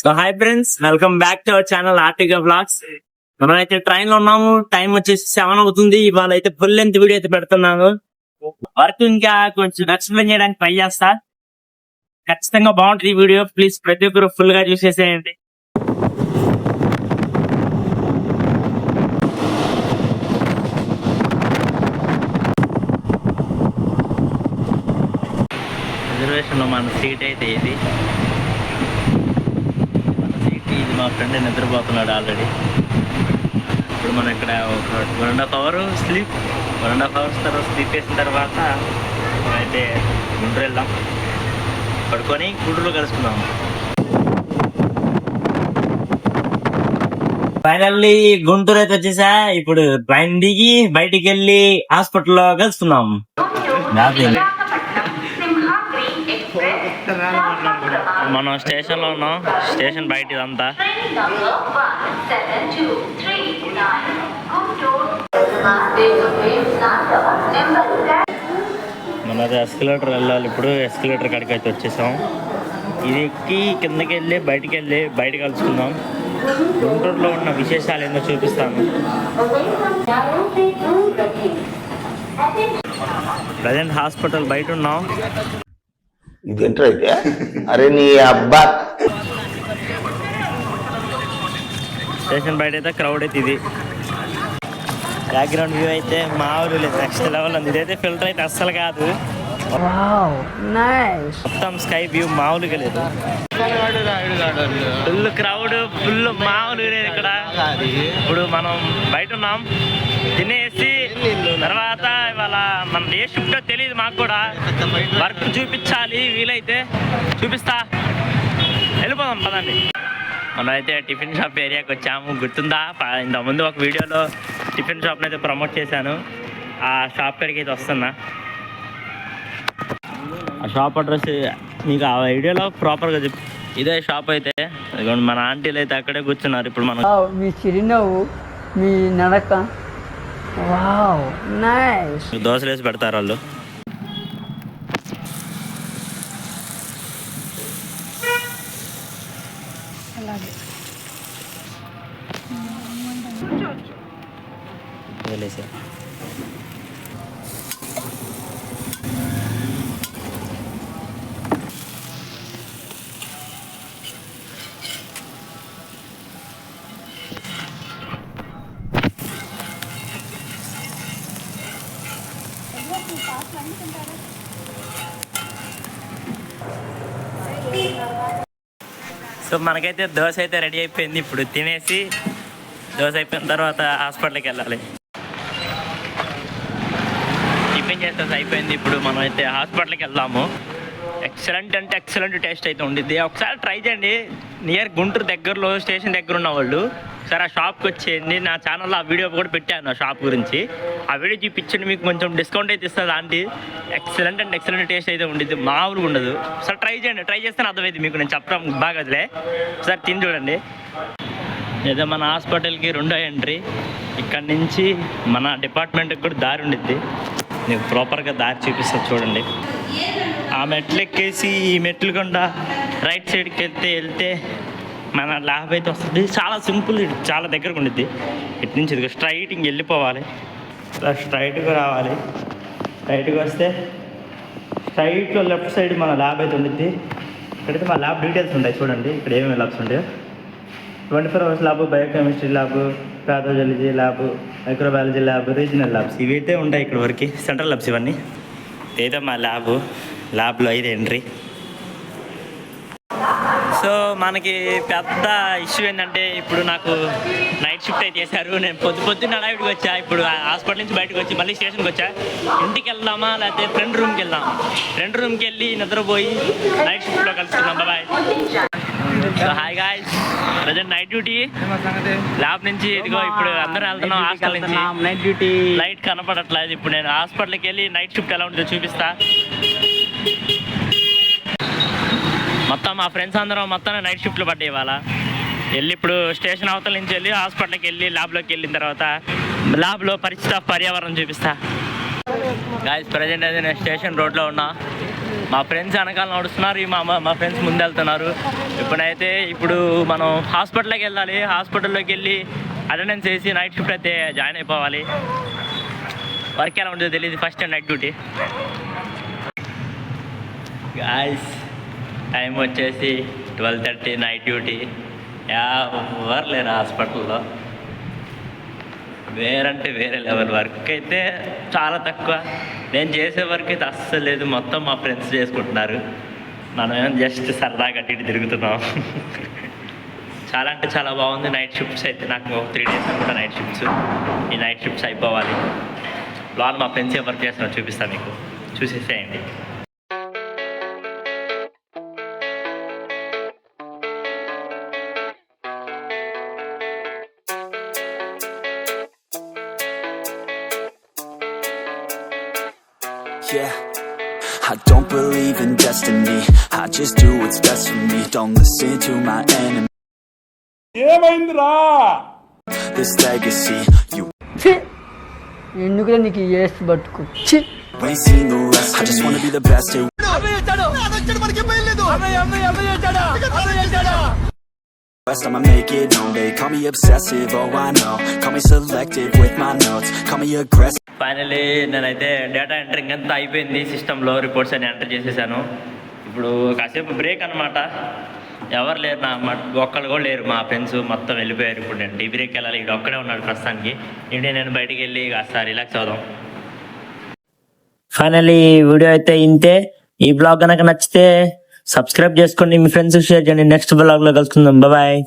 So hi friends, welcome back to our channel ఆర్టిగా blogs. మనం అయితే ట్రైన్ లో ఉన్నాము. టైం వచ్చేసి 7 అవుతుంది. ఇవాళ అయితే ఫుల్ లెంత్ వీడియో అయితే పెడుతున్నాను. వర్క్ ఇంకా కొంచెం ఎక్స్ప్లెయిన్ చేయడానికి ట్రై చేస్తా. ఖచ్చితంగా బాగుంటుంది ఈ వీడియో. ప్లీజ్ ప్రతి ఒక్కరు ఫుల్ గా చూసేసేయండి. రిజర్వేషన్ లో మన సీట్ అయితే ఇది మా ఫ్రెండ్ నిద్రపోతున్నాడు ఆల్రెడీ. ఇప్పుడు మనం ఇక్కడ ఒక 1.5 hours స్లీప్, 1.5 hours తర్వాత స్లీప్ వేసిన తర్వాత అయితే గుంటూరు వెళ్దాం. పడుకొని గుంటూరులో కలుసుకున్నాము. ఫైనల్లీ గుంటూరు అయితే వచ్చేసా. ఇప్పుడు ట్రైన్ దిగి బయటికి వెళ్ళి హాస్పిటల్లో కలుసుకున్నాం. మనం స్టేషన్ లో ఉన్నాం. స్టేషన్ బయట ఇదంతా. మనది ఎస్కలేటర్ వెళ్ళాలి. ఇప్పుడు ఎస్కలేటర్ కాడికి అయితే వచ్చేసాం. ఇది ఎక్కి కిందకి వెళ్ళి బయట కలుసుకుందాం. గుంటూరులో ఉన్న విశేషాలు ఏందో చూపిస్తాను. ప్రజెంట్ హాస్పిటల్ బయట ఉన్నాం. ఇదేంటో అయితే అరే నీ అబ్బా. స్టేషన్ బయట అయితే క్రౌడ్ అయితే ఇది. బ్యాక్గ్రౌండ్ వ్యూ అయితే మామూలు లేదు, నెక్స్ట్ లెవెల్ ఉంది. ఇదైతే ఫిల్టర్ అయితే అస్సలు కాదు. మొత్తం స్కై వ్యూ మామూలుగా లేదు. ఫుల్ క్రౌడ్, ఫుల్ మామూలుగా లేదు ఇక్కడ. ఇప్పుడు మనం బయట ఉన్నాం. తినేసి తర్వాత ఇవాళ మన ఏ షిఫ్టో తెలియదు మాకు కూడా. వర్క్ చూపించాలి, వీలైతే చూపిస్తా. వెళ్ళిపోదాం పదండి. మనం అయితే టిఫిన్ షాప్ ఏరియాకి వచ్చాము. గుర్తుందా, ఇంతకుముందు ఒక వీడియోలో టిఫిన్ షాప్ని అయితే ప్రమోట్ చేశాను. ఆ షాప్ కాడికి అయితే వస్తున్నా. ఆ షాప్ అడ్రస్ మీకు ఆ వీడియోలో ప్రాపర్గా చెప్పి. ఇదే షాప్ అయితే. మన ఆంటీలు అయితే అక్కడే కూర్చున్నారు. ఇప్పుడు మనం మీ చిరునవ్వు, మీ నడక, దోశలు వేసి పెడతారు వాళ్ళు. వదిలేసా. సో మనకైతే దోశ అయితే రెడీ అయిపోయింది. ఇప్పుడు తినేసి దోశ అయిపోయిన తర్వాత హాస్పిటల్కి వెళ్ళాలి. టిఫిన్ చేస్తే అయిపోయింది. ఇప్పుడు మనం అయితే హాస్పిటల్కి వెళ్దాము. ఎక్సలెంట్ అంటే ఎక్సలెంట్ టేస్ట్ అయితే ఉండిద్ది. ఒకసారి ట్రై చేయండి. నియర్ గుంటూరు దగ్గరలో స్టేషన్ దగ్గర ఉన్న వాళ్ళు సరే ఆ షాప్కి వచ్చేయండి. నా ఛానల్లో ఆ వీడియో కూడా పెట్టాను ఆ షాప్ గురించి. ఆ వీడియో చూపించండి, మీకు కొంచెం డిస్కౌంట్ అయితే ఇస్తుంది ఆంటీ. ఎక్సలెంట్ అంటే ఎక్సలెంట్ టేస్ట్ అయితే ఉండిద్ది, మామూలుగా ఉండదు. ఒకసారి ట్రై చేయండి. ట్రై చేస్తే అర్థమైంది మీకు. నేను చెప్పడం బాగా అదిలే. ఒకసారి తిని చూడండి. ఏదో మన హాస్పిటల్కి 2వ ఎంట్రీ. ఇక్కడ నుంచి మన డిపార్ట్మెంట్కి కూడా దారి ఉండిద్ది. నీకు ప్రాపర్గా దారి చూపిస్తుంది చూడండి. ఆ మెట్లు ఎక్కేసి ఈ మెట్లు గుండా రైట్ సైడ్కి వెళ్తే మన ల్యాబ్ అయితే వస్తుంది. చాలా సింపుల్, చాలా దగ్గరకు ఉండిద్ది. ఇటు నుంచి ఇది స్ట్రైట్ ఇంక వెళ్ళిపోవాలి. స్ట్రైట్గా రావాలి. స్ట్రైట్గా వస్తే స్ట్రైట్లో లెఫ్ట్ సైడ్ మన ల్యాబ్ అయితే ఉండిద్ది. ఇక్కడైతే మా ల్యాబ్ డీటెయిల్స్ ఉంటాయి చూడండి. ఇక్కడ ఏమేమి ల్యాబ్స్ ఉంటాయో 24 hours lab, biochemistry lab, pathology lab, microbiology lab, regional labs ఇవి అయితే ఉంటాయి ఇక్కడ వరకు. సెంట్రల్ ల్యాబ్స్ ఇవన్నీ. ఇదైతే మా ల్యాబ్లో అయితే ఎంట్రీ. సో మనకి పెద్ద ఇష్యూ ఏంటంటే ఇప్పుడు నాకు నైట్ షిఫ్ట్ అయితే చేశారు. నేను పొద్దున్న హడావిడికి వచ్చా. ఇప్పుడు హాస్పిటల్ నుంచి బయటకు వచ్చి మళ్ళీ స్టేషన్కి వచ్చా. ఇంటికి వెళ్దామా లేకపోతే ఫ్రెండ్ రూమ్కి వెళ్దాం. ఫ్రెండ్ రూమ్కి వెళ్ళి నిద్రపోయి నైట్ షిఫ్ట్లో కలుసుకుందాం. Bye. So hi guys, present night duty lab నుంచి. ఇదిగో ఇప్పుడు అందరం వెళ్తున్నాం హాస్టల్ నుంచి. నైట్ డ్యూటీ లైట్ కనపడట్లేదు. ఇప్పుడు నేను హాస్పిటల్కి వెళ్ళి నైట్ షిఫ్ట్ ఎలా ఉంటుందో చూపిస్తా. మొత్తం మా ఫ్రెండ్స్ అందరం మొత్తం నైట్ షిఫ్ట్లు పడ్డాయి ఇవాళ. వెళ్ళి ఇప్పుడు స్టేషన్ అవతల నుంచి వెళ్ళి హాస్పిటల్కి వెళ్ళి ల్యాబ్లోకి వెళ్ళిన తర్వాత ల్యాబ్లో పర్యావరణం చూపిస్తా. గాయస్ ప్రజెంట్ అయితే నేను స్టేషన్ రోడ్లో ఉన్నా. మా ఫ్రెండ్స్ వెనకాల నడుస్తున్నారు, మా ఫ్రెండ్స్ ముందు వెళ్తున్నారు. ఇప్పుడు మనం హాస్పిటల్కి వెళ్ళాలి. హాస్పిటల్లోకి వెళ్ళి అటెండెన్స్ వేసి నైట్ షిఫ్ట్ అయితే జాయిన్ అయిపోవాలి. వర్క్ ఎలా ఉంటుందో తెలియదు, first time night duty. Guys time వచ్చేసి 12:30 నైట్ డ్యూటీ. ఎవరు లేరు హాస్పిటల్లో. వేరంటే వేరే లెవెల్. వర్క్ అయితే చాలా తక్కువ. నేను చేసే వర్క్ అయితే అస్సలు లేదు, మొత్తం మా ఫ్రెండ్స్ చేసుకుంటున్నారు. మనం జస్ట్ సరదాగా అటు ఇటు తిరుగుతున్నాం. చాలా అంటే చాలా బాగుంది. నైట్ షిఫ్ట్స్ అయితే నాకు 3 days అనుకుంటా నైట్ షిఫ్ట్స్. ఈ నైట్ షిఫ్ట్స్ అయిపోవాలి. లోన్ మా ఫ్రెండ్స్ ఏ వర్క్ చేస్తున్నారో చూపిస్తాను మీకు, చూసేసేయండి. Yeah, I don't believe in destiny. I just do what's best for me. Don't listen to my enemy. This legacy, you ఎందుకులే నీకు ఏస్ పట్టుకు ఛీ. ain't seen the rest. I just wanna be the best at best. I'ma make it known. They call me obsessive, oh I know. Call me selective with my notes. Call me aggressive. Finally నేనైతే data entering అంతా అయిపోయింది. సిస్టంలో reports అన్ని enter చేసేసాను. ఇప్పుడు కాసేపు break అనమాట. ఎవరు లేరు ఒక్కళ్ళు కూడా లేరు. మా ఫ్రెండ్స్ మొత్తం వెళ్ళిపోయారు. ఇప్పుడు నేను టీ బ్రేక్ వెళ్ళాలి. ఇక్కడ ఒక్కడే ఉన్నాడు ప్రస్తుతానికి. ఇంటి నేను బయటికి వెళ్ళి కాస్త రిలాక్స్ అవుదాం. ఫైనలీ వీడియో అయితే ఇంతే. ఈ బ్లాగ్ కనుక నచ్చితే సబ్స్క్రైబ్ చేసుకోండి, మీ ఫ్రెండ్స్ షేర్ చేయండి. నెక్స్ట్ బ్లాగ్లో కలుసుకుందాం. బాయ్.